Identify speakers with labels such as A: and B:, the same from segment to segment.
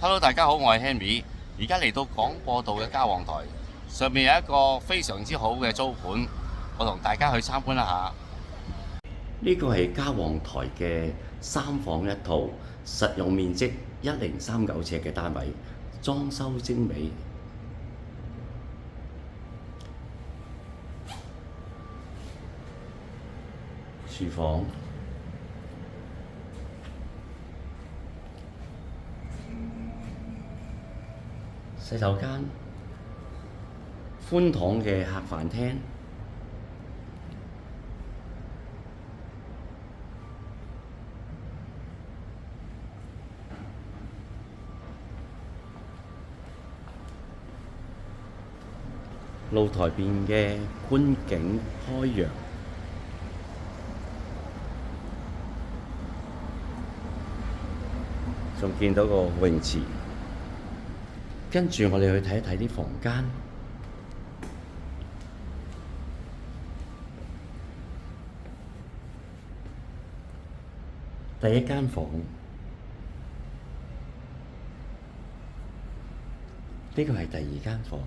A: Hello，大家好，我係 Henry，而家嚟到廣播道嘅嘉旺台，上面有一個非常之好嘅租盤，我同大家去參觀一下。呢個係嘉旺台嘅3房1套，實用面積1039尺嘅單位，裝修精美。廚房、洗手間、寬敞嘅客飯廳、露台邊嘅觀景開揚，仲見到個泳池。跟住我哋去睇一睇啲房間。第一間房，呢個係第二間房，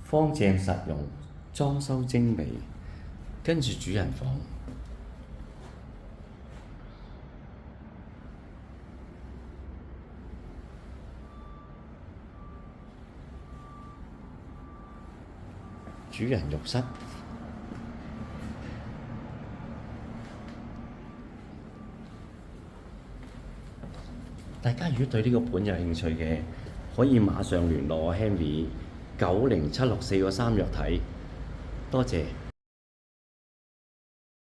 A: 方正實用，裝修精美。跟住主人房，主人浴室。大家如果對呢個盤有興趣嘅，可以馬上聯絡我 Henry 907643約睇。多謝。